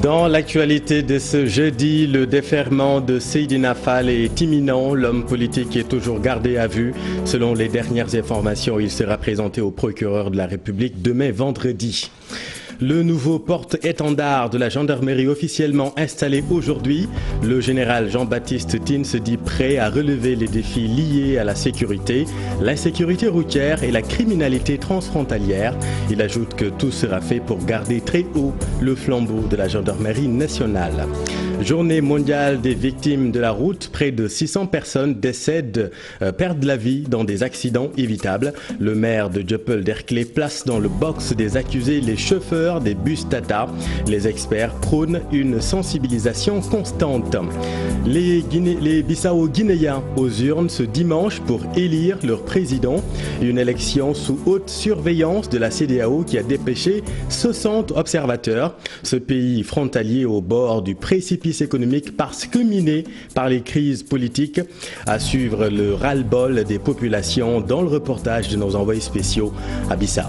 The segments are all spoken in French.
Dans l'actualité de ce jeudi, le déferment de Seydina Fall est imminent. L'homme politique est toujours gardé à vue. Selon les dernières informations, il sera présenté au procureur de la République demain vendredi. Le nouveau porte-étendard de la gendarmerie officiellement installé aujourd'hui, le général Jean-Baptiste Tine se dit prêt à relever les défis liés à la sécurité, l'insécurité routière et la criminalité transfrontalière. Il ajoute que tout sera fait pour garder très haut le flambeau de la gendarmerie nationale. Journée mondiale des victimes de la route, près de 600 personnes perdent la vie dans des accidents évitables. Le maire de Dieuppeul-Derklé place dans le box des accusés les chauffeurs des bus Tata. Les experts prônent une sensibilisation constante. Les Bissau-Guinéens aux urnes ce dimanche pour élire leur président. Une élection sous haute surveillance de la CEDEAO qui a dépêché 60 observateurs. Ce pays frontalier au bord du précipice économique parce que miné par les crises politiques. À suivre le ras-le-bol des populations dans le reportage de nos envoyés spéciaux à Bissau.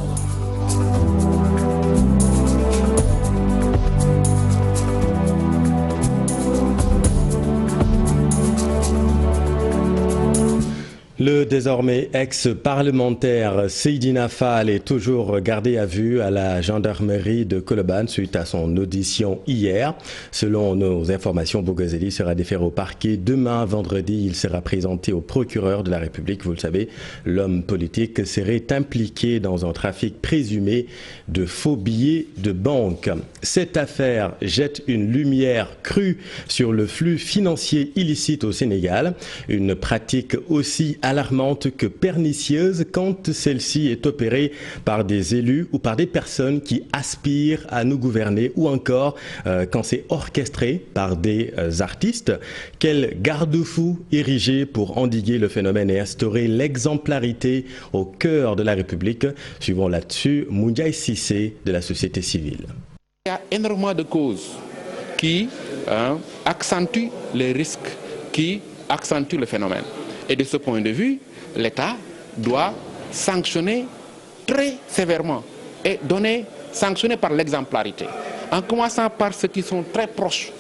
Le désormais ex-parlementaire Seydina Fall est toujours gardé à vue à la gendarmerie de Colobane suite à son audition hier. Selon nos informations, Boughazeli sera déféré au parquet. Demain, vendredi, il sera présenté au procureur de la République. Vous le savez, l'homme politique serait impliqué dans un trafic présumé de faux billets de banque. Cette affaire jette une lumière crue sur le flux financier illicite au Sénégal, une pratique aussi alarmante que pernicieuse quand celle-ci est opérée par des élus ou par des personnes qui aspirent à nous gouverner ou encore quand c'est orchestré par des artistes. Quel garde-fou ériger pour endiguer le phénomène et instaurer l'exemplarité au cœur de la République? Suivons là-dessus Moundiaï Sissé de la société civile. Il y a énormément de causes qui accentuent les risques, qui accentuent le phénomène. Et de ce point de vue, l'État doit sanctionner très sévèrement et sanctionner par l'exemplarité, en commençant par ceux qui sont très proches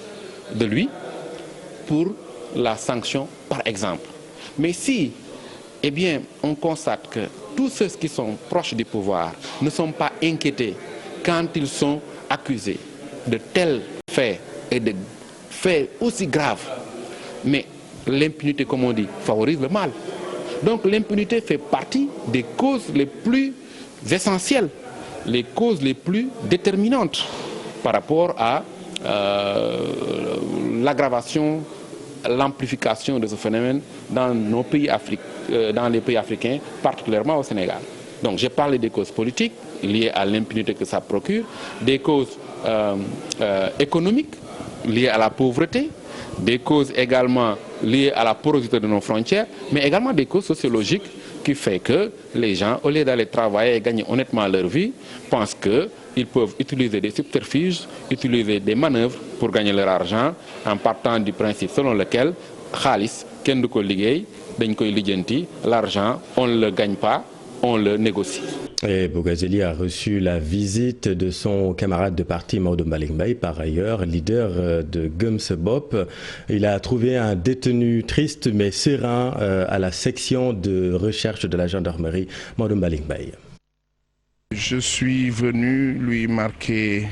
de lui pour la sanction par exemple. Mais si, on constate que tous ceux qui sont proches du pouvoir ne sont pas inquiétés quand ils sont accusés de tels faits et de faits aussi graves, mais l'impunité, comme on dit, favorise le mal. Donc l'impunité fait partie des causes les plus essentielles, les causes les plus déterminantes par rapport à l'aggravation, l'amplification de ce phénomène dans nos pays dans les pays africains, particulièrement au Sénégal. Donc j'ai parlé des causes politiques liées à l'impunité que ça procure, des causes économiques liées à la pauvreté, des causes également liées à la porosité de nos frontières, mais également des causes sociologiques qui font que les gens, au lieu d'aller travailler et gagner honnêtement leur vie, pensent qu'ils peuvent utiliser des subterfuges, utiliser des manœuvres pour gagner leur argent en partant du principe selon lequel Khalis, ken du ko liggéey, dañ koy lijjanti, l'argent, on ne le gagne pas, on le négocie. Et Boughazeli a reçu la visite de son camarade de parti Maodo Malick Mbaye, par ailleurs leader de Gëm Sa Bopp. Il a trouvé un détenu triste mais serein à la section de recherche de la gendarmerie. Maodo Malick Mbaye. Je suis venu lui marquer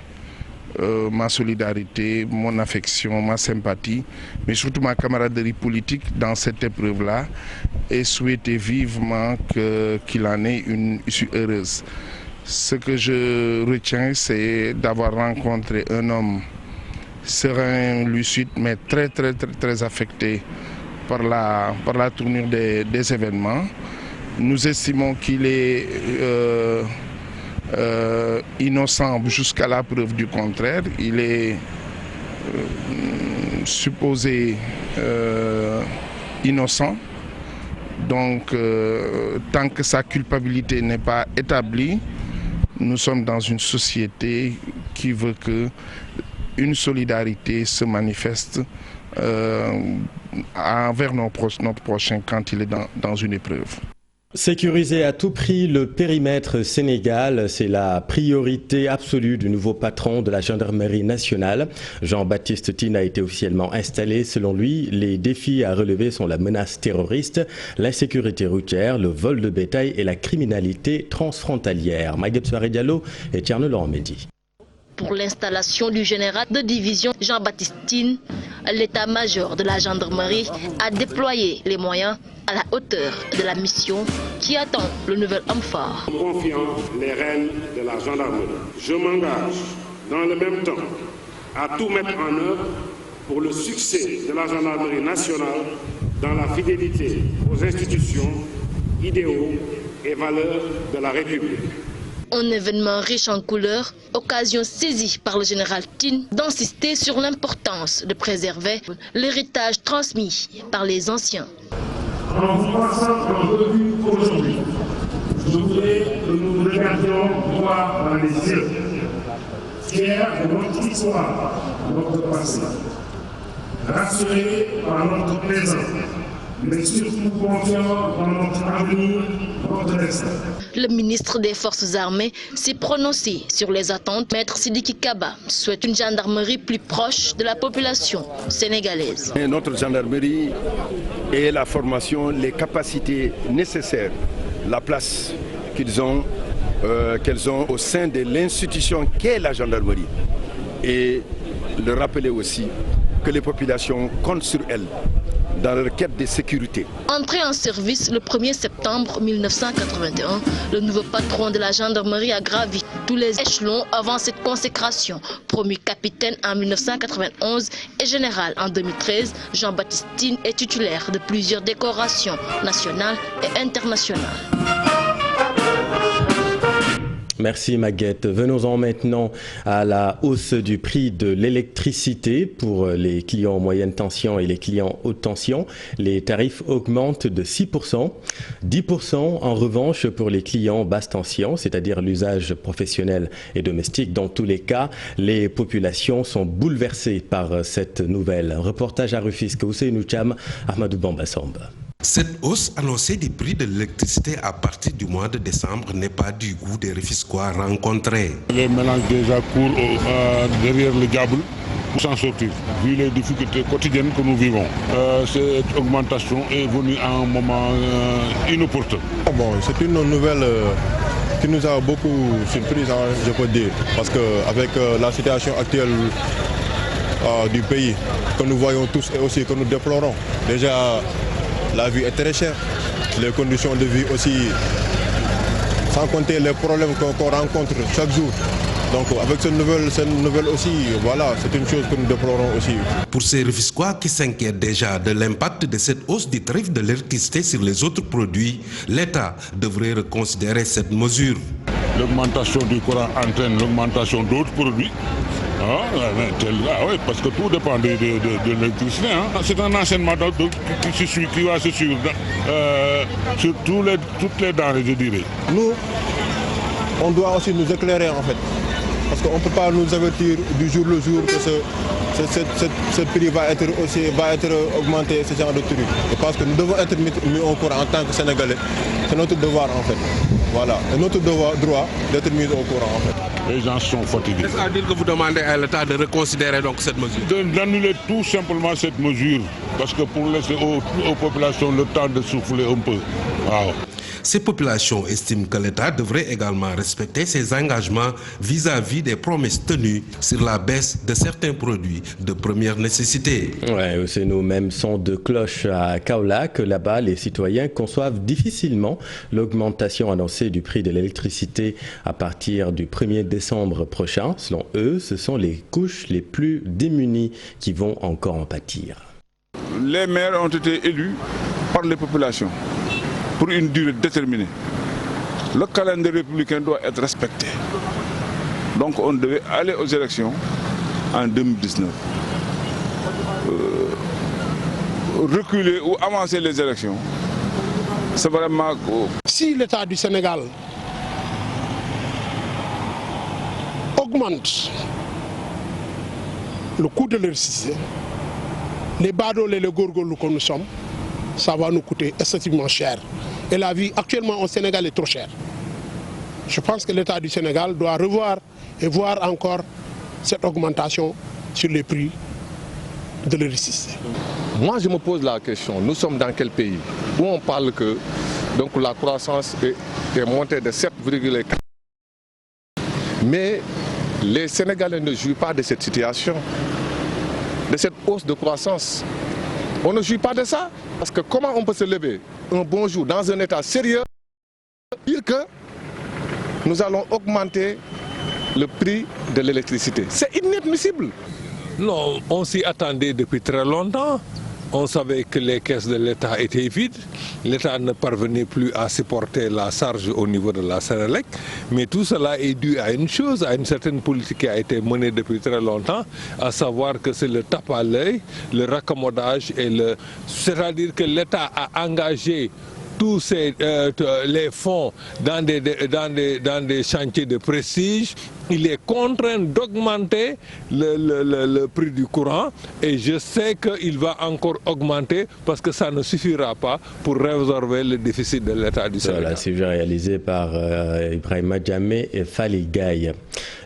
ma solidarité, mon affection, ma sympathie, mais surtout ma camaraderie politique dans cette épreuve-là et souhaiter vivement qu'il en ait une issue heureuse. Ce que je retiens, c'est d'avoir rencontré un homme serein, lucide, mais très affecté par la tournure des événements. Nous estimons qu'il est innocent jusqu'à la preuve du contraire. Il est supposé innocent. Donc, tant que sa culpabilité n'est pas établie, nous sommes dans une société qui veut que une solidarité se manifeste envers notre prochain quand il est dans une épreuve. Sécuriser à tout prix le périmètre Sénégal, c'est la priorité absolue du nouveau patron de la gendarmerie nationale. Jean-Baptiste Tine a été officiellement installé. Selon lui, les défis à relever sont la menace terroriste, l'insécurité routière, le vol de bétail et la criminalité transfrontalière. Maguette Soare Diallo et Tierno Laurent Mehdi. Pour l'installation du général de division Jean-Baptiste Tine, l'état-major de la gendarmerie a déployé les moyens à la hauteur de la mission qui attend le nouvel homme fort. Confiant les rênes de la gendarmerie, je m'engage dans le même temps à tout mettre en œuvre pour le succès de la gendarmerie nationale dans la fidélité aux institutions, idéaux et valeurs de la République. Un événement riche en couleurs, occasion saisie par le général Tine d'insister sur l'importance de préserver l'héritage transmis par les anciens. En vous passant en revue aujourd'hui, je voudrais que nous nous regardions droit dans les yeux, fiers de notre histoire, de notre passé, rassurés par notre présent, mais surtout confiants dans notre avenir, notre destin. Le ministre des Forces armées s'est prononcé sur les attentes. Maître Sidiki Kaba souhaite une gendarmerie plus proche de la population sénégalaise. Notre gendarmerie et la formation, les capacités nécessaires, la place qu'elles ont au sein de l'institution qu'est la gendarmerie. Et le rappeler aussi que les populations comptent sur elles dans leur quête de sécurité. Entré en service le 1er septembre 1981, le nouveau patron de la gendarmerie a gravi tous les échelons avant cette consécration. Promu capitaine en 1991 et général en 2013, Jean-Baptiste Tine est titulaire de plusieurs décorations nationales et internationales. Merci Maguette. Venons-en maintenant à la hausse du prix de l'électricité pour les clients moyenne tension et les clients haute tension. Les tarifs augmentent de 6%, 10% en revanche pour les clients basse tension, c'est-à-dire l'usage professionnel et domestique. Dans tous les cas, les populations sont bouleversées par cette nouvelle. Reportage à Rufisque, Ousseynou Cham, Ahmadou Bambasamba. Cette hausse annoncée du prix de l'électricité à partir du mois de décembre n'est pas du goût des Rufisquois rencontrés. Les mélanges déjà courent derrière le diable pour s'en sortir, vu les difficultés quotidiennes que nous vivons. Cette augmentation est venue à un moment inopportun. Bon, c'est une nouvelle qui nous a beaucoup surpris, je peux dire, parce qu'avec la situation actuelle du pays, que nous voyons tous et aussi que nous déplorons, déjà la vie est très chère, les conditions de vie aussi, sans compter les problèmes qu'on rencontre chaque jour. Donc avec cette nouvelle aussi, voilà, c'est une chose que nous déplorons aussi. Pour ces Rufisquois qui s'inquiètent déjà de l'impact de cette hausse du tarif de l'électricité sur les autres produits, l'État devrait reconsidérer cette mesure. L'augmentation du courant entraîne l'augmentation d'autres produits. Oui, parce que tout dépend de l'électricité. C'est un enchaînement qui va se suivre sur toutes les denrées, je dirais. Nous, on doit aussi nous éclairer en fait. Parce qu'on ne peut pas nous avertir du jour le jour que ce prix va être augmenté, ce genre de truc. Et parce que nous devons être mis au courant en tant que Sénégalais. C'est notre devoir en fait. Voilà, et notre droit d'être mis au courant en fait. Les gens sont fatigués. C'est-à-dire que vous demandez à l'État de reconsidérer donc cette mesure? D'annuler tout simplement cette mesure, parce que pour laisser aux populations le temps de souffler un peu. Wow. Ces populations estiment que l'État devrait également respecter ses engagements vis-à-vis des promesses tenues sur la baisse de certains produits de première nécessité. Ouais, c'est nos mêmes sons de cloche à Kaolack. Là-bas, les citoyens conçoivent difficilement l'augmentation annoncée du prix de l'électricité à partir du 1er décembre prochain. Selon eux, ce sont les couches les plus démunies qui vont encore en pâtir. Les maires ont été élus par les populations pour une durée déterminée. Le calendrier républicain doit être respecté. Donc on devait aller aux élections en 2019. Reculer ou avancer les élections, c'est vraiment... Si l'État du Sénégal augmente le coût de l'électricité, les badauds et les gorgolos que nous sommes, ça va nous coûter excessivement cher. Et la vie actuellement au Sénégal est trop chère. Je pense que l'État du Sénégal doit revoir et voir encore cette augmentation sur les prix de l'électricité. Moi, je me pose la question, nous sommes dans quel pays où on parle que donc, la croissance est montée de 7,4%. Mais les Sénégalais ne jouissent pas de cette situation, de cette hausse de croissance. On ne jouit pas de ça. Parce que comment on peut se lever un bon jour dans un état sérieux et dire que nous allons augmenter le prix de l'électricité? C'est inadmissible. Non, on s'y attendait depuis très longtemps. On savait que les caisses de l'État étaient vides. L'État ne parvenait plus à supporter la charge au niveau de la Sénélec. Mais tout cela est dû à une chose, à une certaine politique qui a été menée depuis très longtemps, à savoir que c'est le tape à l'œil, le raccommodage et c'est-à-dire que l'État a engagé tous les fonds dans des chantiers de prestige. Il est contraint d'augmenter le prix du courant et je sais qu'il va encore augmenter parce que ça ne suffira pas pour résorber le déficit de l'État du Sénégal. Voilà, sujet réalisé par Ibrahima Djamé et Fali Gaye.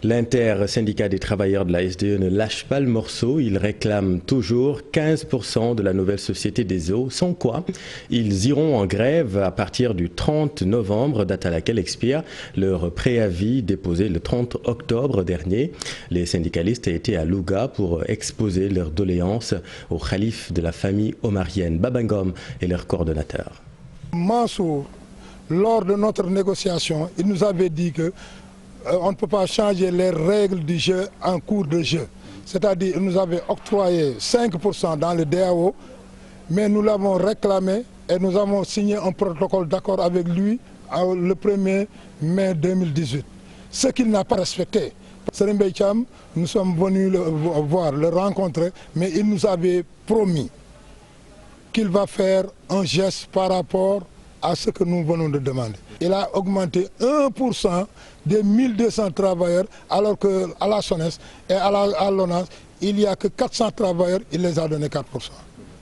L'inter-syndicat des travailleurs de la SDE ne lâche pas le morceau. Il réclame toujours 15% de la nouvelle société des eaux, sans quoi ils iront en grève à partir du 30 novembre, date à laquelle expire leur préavis déposé le 30 octobre dernier. Les syndicalistes étaient à Louga pour exposer leurs doléances au khalife de la famille omarienne, Babangom, et leur coordonnateur. Mansour, lors de notre négociation, il nous avait dit que on ne peut pas changer les règles du jeu en cours de jeu. C'est-à-dire qu'il nous avait octroyé 5% dans le DAO, mais nous l'avons réclamé et nous avons signé un protocole d'accord avec lui le 1er mai 2018. Ce qu'il n'a pas respecté. Serigne Mbaye Thiam, nous sommes venus le voir, le rencontrer, mais il nous avait promis qu'il va faire un geste par rapport à ce que nous venons de demander. Il a augmenté 1% des 1200 travailleurs, alors qu'à la SONES et à l'ONAS, il n'y a que 400 travailleurs, il les a donné 4%.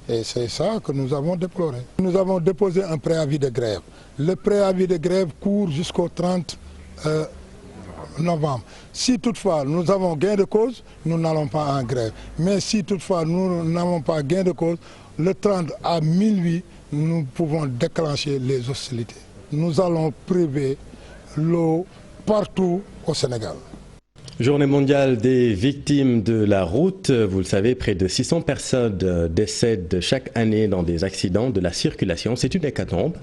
Et c'est ça que nous avons déploré. Nous avons déposé un préavis de grève. Le préavis de grève court jusqu'au 30 novembre. Si toutefois nous avons gain de cause, nous n'allons pas en grève. Mais si toutefois nous n'avons pas gain de cause, le 30 à minuit, nous pouvons déclencher les hostilités. Nous allons priver l'eau partout au Sénégal. Journée mondiale des victimes de la route. Vous le savez, près de 600 personnes décèdent chaque année dans des accidents de la circulation. C'est une hécatombe.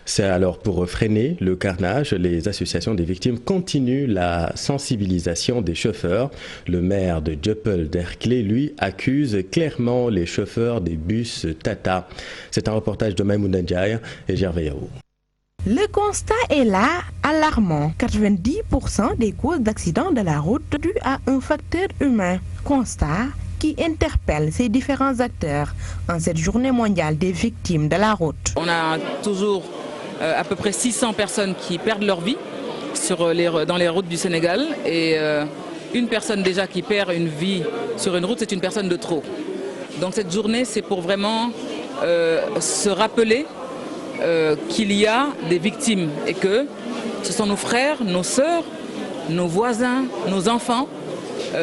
C'est alors pour freiner le carnage, les associations des victimes continuent la sensibilisation des chauffeurs. Le maire de Dieuppeul-Derklé, lui, accuse clairement les chauffeurs des bus Tata. C'est un reportage de Maïmouna Ndiaye et Gervais Yao. Le constat est là, alarmant. 90% des causes d'accidents de la route dues à un facteur humain. Constat qui interpelle ces différents acteurs en cette journée mondiale des victimes de la route. On a toujours à peu près 600 personnes qui perdent leur vie dans les routes du Sénégal. Et une personne déjà qui perd une vie sur une route, c'est une personne de trop. Donc cette journée, c'est pour vraiment se rappeler qu'il y a des victimes et que ce sont nos frères, nos sœurs, nos voisins, nos enfants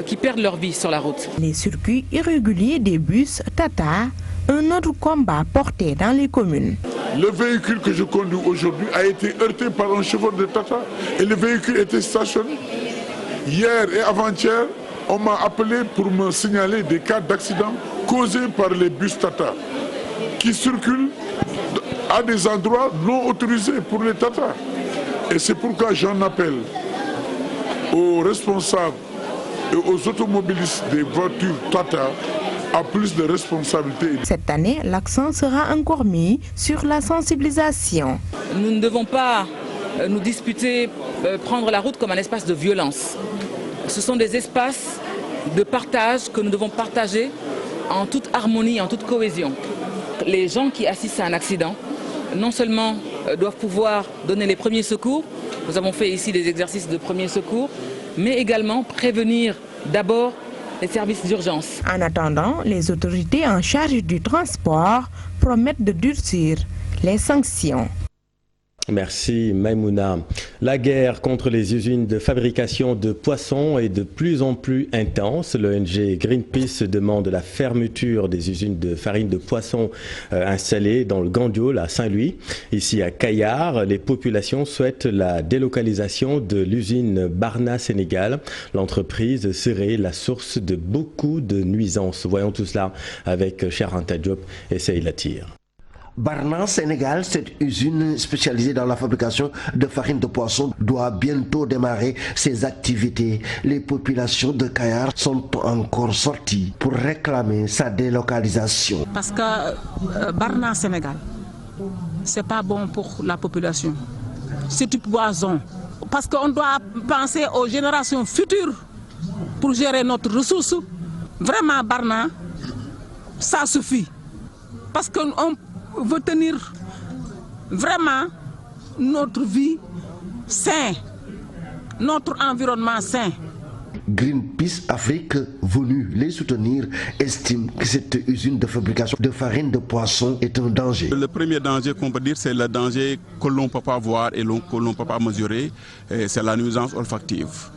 qui perdent leur vie sur la route. Les circuits irréguliers des bus Tata, un autre combat porté dans les communes. Le véhicule que je conduis aujourd'hui a été heurté par un chauffeur de Tata et le véhicule était stationné. Hier et avant-hier, on m'a appelé pour me signaler des cas d'accidents causés par les bus Tata qui circulent à des endroits non autorisés pour les Tata. Et c'est pourquoi j'en appelle aux responsables et aux automobilistes des voitures Tata à plus de responsabilités. Cette année, l'accent sera encore mis sur la sensibilisation. Nous ne devons pas nous disputer, prendre la route comme un espace de violence. Ce sont des espaces de partage que nous devons partager en toute harmonie, en toute cohésion. Les gens qui assistent à un accident, non seulement doivent pouvoir donner les premiers secours, nous avons fait ici des exercices de premiers secours, mais également prévenir d'abord les services d'urgence. En attendant, les autorités en charge du transport promettent de durcir les sanctions. Merci Maïmouna. La guerre contre les usines de fabrication de poissons est de plus en plus intense. L'ONG Greenpeace demande la fermeture des usines de farine de poisson installées dans le Gandiol à Saint-Louis. Ici à Kayar, les populations souhaitent la délocalisation de l'usine Barna Sénégal. L'entreprise serait la source de beaucoup de nuisances. Voyons tout cela avec Cheikh Anta Diop et Seyla Tir. Barna Sénégal, cette usine spécialisée dans la fabrication de farine de poisson, doit bientôt démarrer ses activités. Les populations de Kayar sont encore sorties pour réclamer sa délocalisation. Parce que Barna Sénégal, c'est pas bon pour la population. C'est du poison. Parce qu'on doit penser aux générations futures pour gérer notre ressource. Vraiment, Barna, ça suffit. Parce qu'on veut tenir vraiment notre vie sain, notre environnement sain. Greenpeace Afrique, venu les soutenir, estime que cette usine de fabrication de farine de poisson est un danger. Le premier danger qu'on peut dire, c'est le danger que l'on ne peut pas voir et que l'on ne peut pas mesurer, c'est la nuisance olfactive.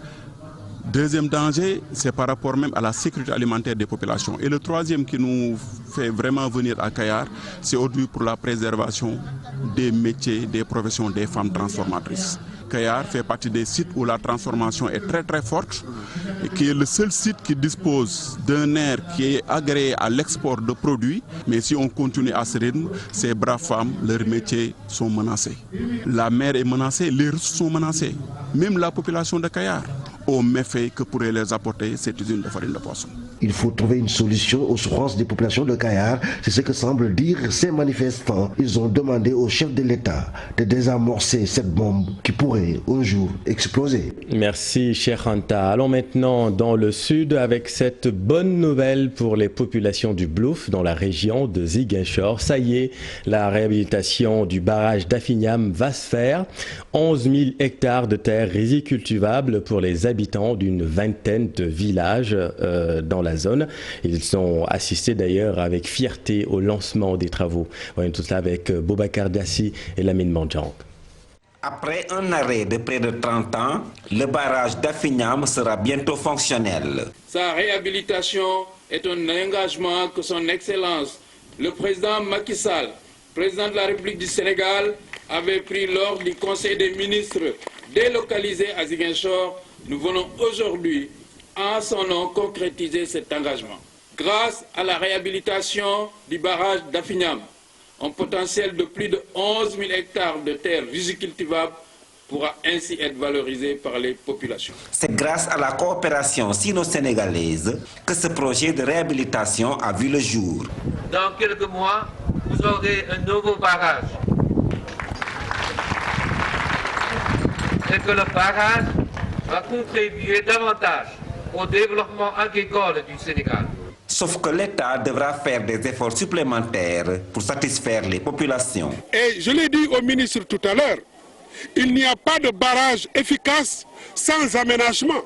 Deuxième danger, c'est par rapport même à la sécurité alimentaire des populations. Et le troisième qui nous fait vraiment venir à Kayar, c'est aujourd'hui pour la préservation des métiers, des professions des femmes transformatrices. Kayar fait partie des sites où la transformation est très très forte et qui est le seul site qui dispose d'un air qui est agréé à l'export de produits. Mais si on continue à ce rythme, ces braves femmes, leurs métiers sont menacés. La mer est menacée, les ressources sont menacées. Même la population de Kayar, au méfait que pourrait les apporter cette usine de farine de poisson. Il faut trouver une solution aux souffrances des populations de Kayar. C'est ce que semblent dire ces manifestants. Ils ont demandé au chef de l'État de désamorcer cette bombe qui pourrait un jour exploser. Merci Cheikh Anta. Allons maintenant dans le sud avec cette bonne nouvelle pour les populations du Blouf dans la région de Ziguinchor. Ça y est, la réhabilitation du barrage d'Afignam va se faire. 11 000 hectares de terres rizicultivables pour les habitants d'une vingtaine de villages dans la zone. Ils ont assisté d'ailleurs avec fierté au lancement des travaux. Voyons tout cela avec Boubacar Dassi et Lamine Mandjang. Après un arrêt de près de 30 ans, le barrage d'Afignam sera bientôt fonctionnel. Sa réhabilitation est un engagement que son Excellence, le président Macky Sall, président de la République du Sénégal, avait pris lors du Conseil des ministres délocalisé à Ziguinchor. Nous venons aujourd'hui, en son nom, concrétiser cet engagement. Grâce à la réhabilitation du barrage d'Afignam, un potentiel de plus de 11 000 hectares de terres rizicultivables pourra ainsi être valorisé par les populations. C'est grâce à la coopération sino-sénégalaise que ce projet de réhabilitation a vu le jour. Dans quelques mois, vous aurez un nouveau barrage. Et que le barrage va contribuer davantage au développement agricole du Sénégal. Sauf que l'État devra faire des efforts supplémentaires pour satisfaire les populations. Et je l'ai dit au ministre tout à l'heure, il n'y a pas de barrage efficace sans aménagement.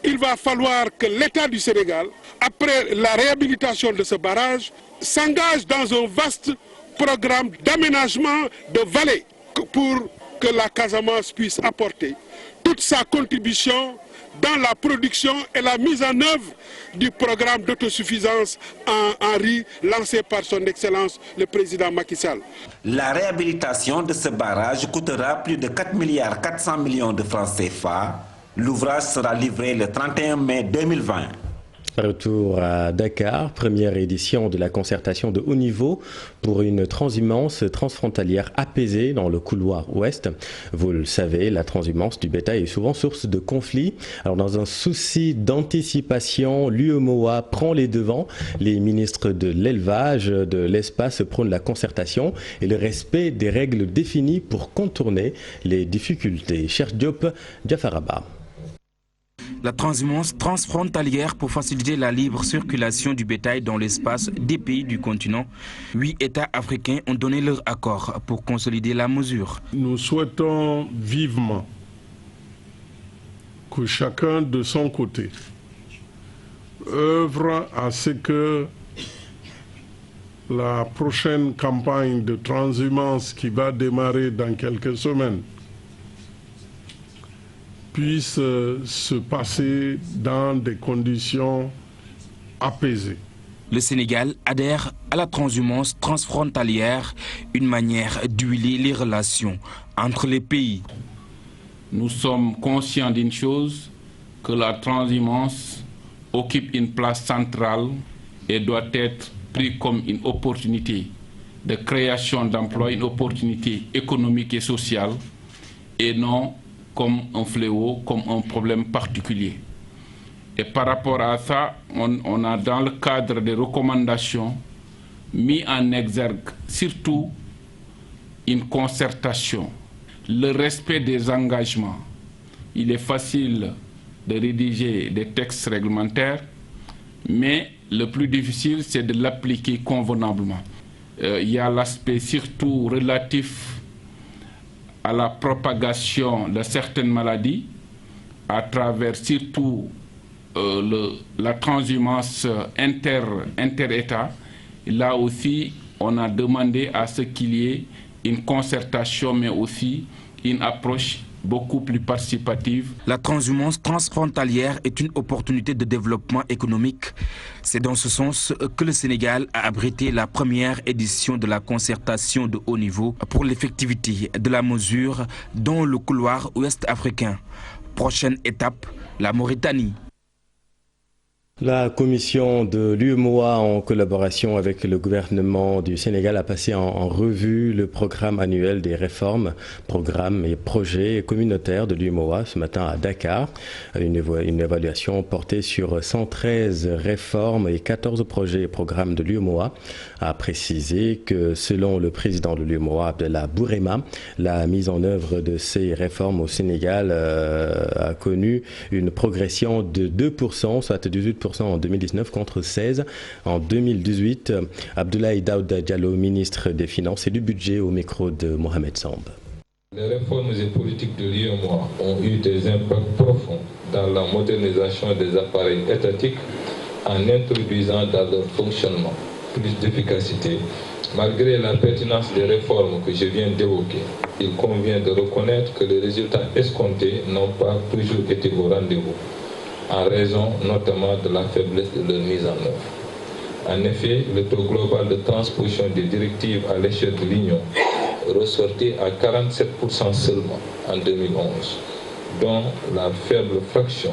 Il va falloir que l'État du Sénégal, après la réhabilitation de ce barrage, s'engage dans un vaste programme d'aménagement de vallées pour que la Casamance puisse apporter toute sa contribution dans la production et la mise en œuvre du programme d'autosuffisance en riz lancé par son Excellence le président Macky Sall. La réhabilitation de ce barrage coûtera plus de 4,4 milliards de francs CFA. L'ouvrage sera livré le 31 mai 2020. Retour à Dakar, première édition de la concertation de haut niveau pour une transhumance transfrontalière apaisée dans le couloir ouest. Vous le savez, la transhumance du bétail est souvent source de conflits. Alors dans un souci d'anticipation, l'UEMOA prend les devants. Les ministres de l'élevage, de l'espace prônent la concertation et le respect des règles définies pour contourner les difficultés. Cheikh Diop, Diafaraba. La transhumance transfrontalière pour faciliter la libre circulation du bétail dans l'espace des pays du continent. 8 États africains ont donné leur accord pour consolider la mesure. Nous souhaitons vivement que chacun de son côté œuvre à ce que la prochaine campagne de transhumance qui va démarrer dans quelques semaines puisse se passer dans des conditions apaisées. Le Sénégal adhère à la transhumance transfrontalière, une manière d'huiler les relations entre les pays. Nous sommes conscients d'une chose, que la transhumance occupe une place centrale et doit être prise comme une opportunité de création d'emplois, une opportunité économique et sociale, et non comme un fléau, comme un problème particulier. Et par rapport à ça, on a dans le cadre des recommandations mis en exergue surtout une concertation, le respect des engagements. Il est facile de rédiger des textes réglementaires, mais le plus difficile, c'est de l'appliquer convenablement. Il y a l'aspect surtout relatif à la propagation de certaines maladies à travers surtout la transhumance inter-État. Là aussi, on a demandé à ce qu'il y ait une concertation, mais aussi une approche beaucoup plus participative. La transhumance transfrontalière est une opportunité de développement économique. C'est dans ce sens que le Sénégal a abrité la première édition de la concertation de haut niveau pour l'effectivité de la mesure dans le couloir ouest africain. Prochaine étape, la Mauritanie. La commission de l'UEMOA, en collaboration avec le gouvernement du Sénégal, a passé en revue le programme annuel des réformes, programmes et projets communautaires de l'UEMOA ce matin à Dakar. Une évaluation portée sur 113 réformes et 14 projets et programmes de l'UEMOA a précisé que selon le président de l'UEMOA, Abdallah Bourema, la mise en œuvre de ces réformes au Sénégal a connu une progression de 2%, soit 18% en 2019 contre 16 en 2018. Abdoulaye Daouda Diallo, ministre des Finances et du Budget, au micro de Mohamed Samb. Les réformes et politiques de l'UEMOA ont eu des impacts profonds dans la modernisation des appareils étatiques en introduisant dans leur fonctionnement plus d'efficacité. Malgré la pertinence des réformes que je viens d'évoquer, il convient de reconnaître que les résultats escomptés n'ont pas toujours été au rendez-vous, en raison notamment de la faiblesse de leur mise en œuvre. En effet, le taux global de transposition des directives à l'échelle de l'Union ressortait à 47% seulement en 2011, dont la faible fraction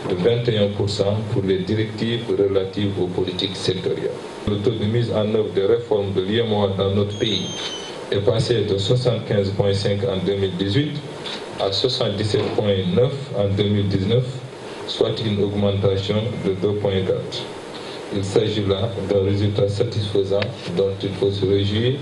de 21% pour les directives relatives aux politiques sectorielles. Le taux de mise en œuvre des réformes de l'UEMOA dans notre pays est passé de 75,5 en 2018 à 77,9 en 2019, soit une augmentation de 2,4. Il s'agit là d'un résultat satisfaisant dont il faut se réjouir,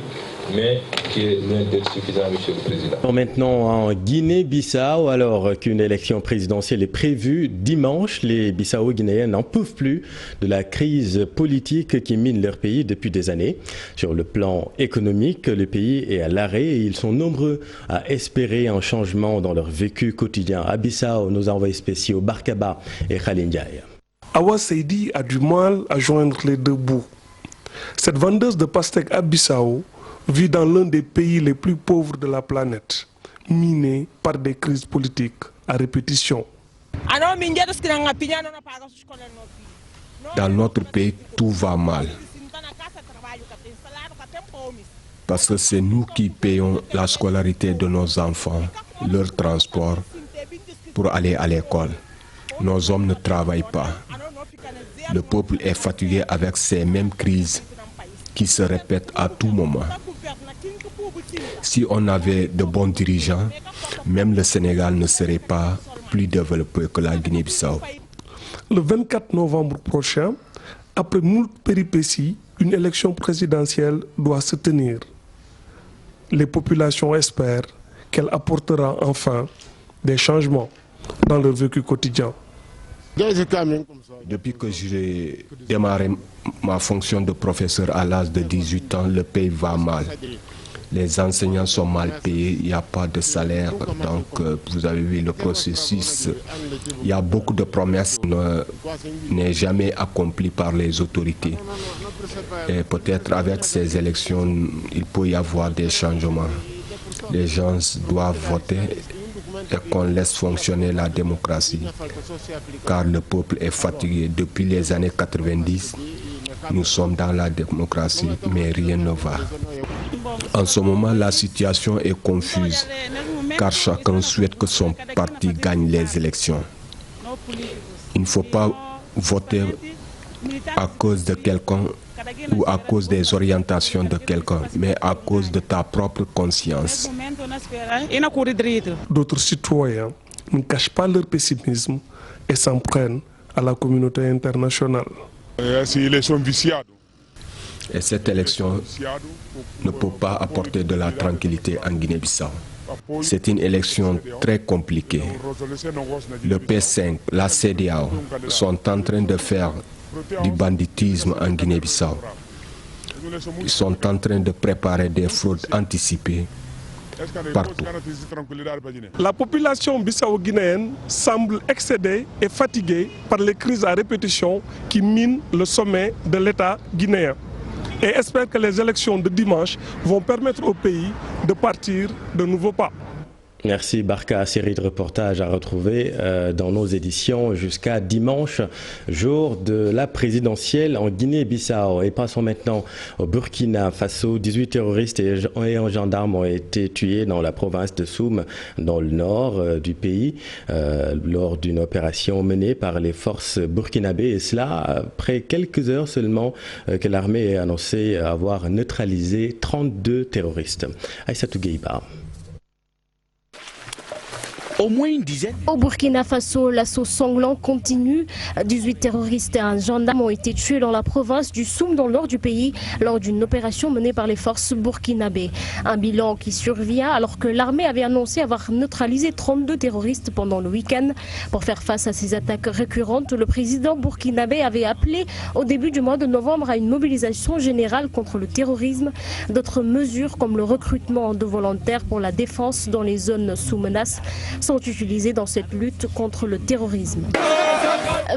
mais qui est loin d'être suffisant, Monsieur le Président. Maintenant en Guinée-Bissau, alors qu'une élection présidentielle est prévue dimanche, les Bissau-Guinéens n'en peuvent plus de la crise politique qui mine leur pays depuis des années. Sur le plan économique, le pays est à l'arrêt et ils sont nombreux à espérer un changement dans leur vécu quotidien. À Bissau, nos envoyés spéciaux Barkaba et Khalil Ndiaye. Awa Seydi a du mal à joindre les deux bouts. Cette vendeuse de pastèques à Bissau vit dans l'un des pays les plus pauvres de la planète, miné par des crises politiques à répétition. Dans notre pays, tout va mal. Parce que c'est nous qui payons la scolarité de nos enfants, leur transport pour aller à l'école. Nos hommes ne travaillent pas. Le peuple est fatigué avec ces mêmes crises qui se répètent à tout moment. Si on avait de bons dirigeants, même le Sénégal ne serait pas plus développé que la Guinée-Bissau. Le 24 novembre prochain, après moult péripéties, une élection présidentielle doit se tenir. Les populations espèrent qu'elle apportera enfin des changements dans leur vécu quotidien. Depuis que j'ai démarré ma fonction de professeur à l'âge de 18 ans, le pays va mal. Les enseignants sont mal payés, il n'y a pas de salaire. Donc, vous avez vu le processus. Il y a beaucoup de promesses qui n'est jamais accompli par les autorités. Et peut-être avec ces élections, il peut y avoir des changements. Les gens doivent voter et qu'on laisse fonctionner la démocratie. Car le peuple est fatigué. Depuis les années 90, nous sommes dans la démocratie, mais rien ne va. En ce moment, la situation est confuse, car chacun souhaite que son parti gagne les élections. Il ne faut pas voter à cause de quelqu'un ou à cause des orientations de quelqu'un, mais à cause de ta propre conscience. D'autres citoyens ne cachent pas leur pessimisme et s'en prennent à la communauté internationale. Et cette élection ne peut pas apporter de la tranquillité en Guinée-Bissau. C'est une élection très compliquée. Le P5, la CEDEAO sont en train de faire du banditisme en Guinée-Bissau. Ils sont en train de préparer des fraudes anticipées partout. La population bissau-guinéenne semble excédée et fatiguée par les crises à répétition qui minent le sommet de l'État guinéen et espère que les élections de dimanche vont permettre au pays de partir de nouveaux pas. Merci Barka, série de reportages à retrouver dans nos éditions jusqu'à dimanche, jour de la présidentielle en Guinée-Bissau. Et passons maintenant au Burkina Faso. 18 terroristes et un gendarme ont été tués dans la province de Soum, dans le nord du pays, lors d'une opération menée par les forces burkinabées. Et cela après quelques heures seulement que l'armée a annoncé avoir neutralisé 32 terroristes. Aïssatou Gueiba. Au moins une dizaine. Au Burkina Faso, l'assaut sanglant continue. 18 terroristes et un gendarme ont été tués dans la province du Soum, dans le nord du pays, lors d'une opération menée par les forces burkinabées. Un bilan qui survient alors que l'armée avait annoncé avoir neutralisé 32 terroristes pendant le week-end. Pour faire face à ces attaques récurrentes, le président burkinabé avait appelé au début du mois de novembre à une mobilisation générale contre le terrorisme. D'autres mesures comme le recrutement de volontaires pour la défense dans les zones sous menace sont utilisés dans cette lutte contre le terrorisme.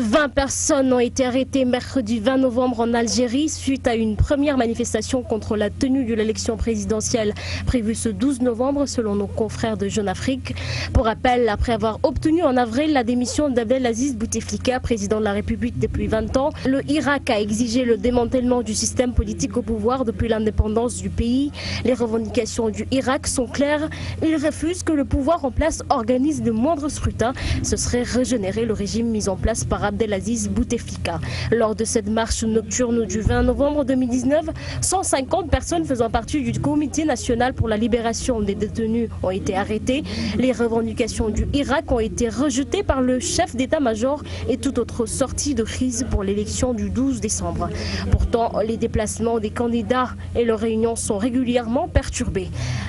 20 personnes ont été arrêtées mercredi 20 novembre en Algérie suite à une première manifestation contre la tenue de l'élection présidentielle prévue ce 12 novembre selon nos confrères de Jeune Afrique. Pour rappel, après avoir obtenu en avril la démission d'Abdelaziz Bouteflika, président de la République depuis 20 ans, le Irak a exigé le démantèlement du système politique au pouvoir depuis l'indépendance du pays. Les revendications du Irak sont claires. Il refuse que le pouvoir en place organise de moindres scrutins. Ce serait régénérer le régime mis en place par Abdelaziz Bouteflika. Lors de cette marche nocturne du 20 novembre 2019, 150 personnes faisant partie du Comité national pour la libération des détenus ont été arrêtées. Les revendications du Irak ont été rejetées par le chef d'état-major et toute autre sortie de crise pour l'élection du 12 décembre. Pourtant, les déplacements des candidats et leurs réunions sont régulièrement perturbés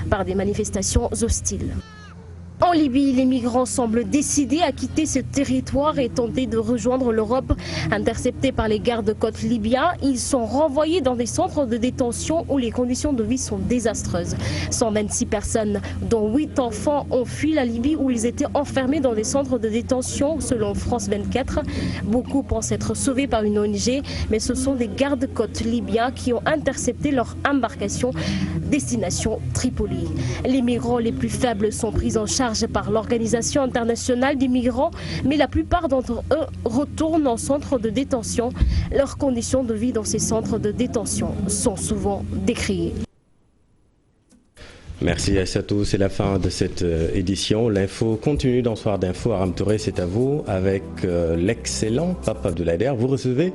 par des manifestations hostiles. En Libye, les migrants semblent décidés à quitter ce territoire et tenter de rejoindre l'Europe. Interceptés par les gardes-côtes libyens, ils sont renvoyés dans des centres de détention où les conditions de vie sont désastreuses. 126 personnes, dont 8 enfants, ont fui la Libye où ils étaient enfermés dans des centres de détention, selon France 24. Beaucoup pensent être sauvés par une ONG, mais ce sont des gardes-côtes libyens qui ont intercepté leur embarcation destination Tripoli. Les migrants les plus faibles sont pris en charge par l'Organisation internationale des migrants, mais la plupart d'entre eux retournent en centre de détention. Leurs conditions de vie dans ces centres de détention sont souvent décriées. Merci Aïssatou, c'est la fin de cette édition. L'info continue dans Soir d'info. Aram Touré, c'est à vous avec l'excellent Pape Abdoulaye Der. Vous recevez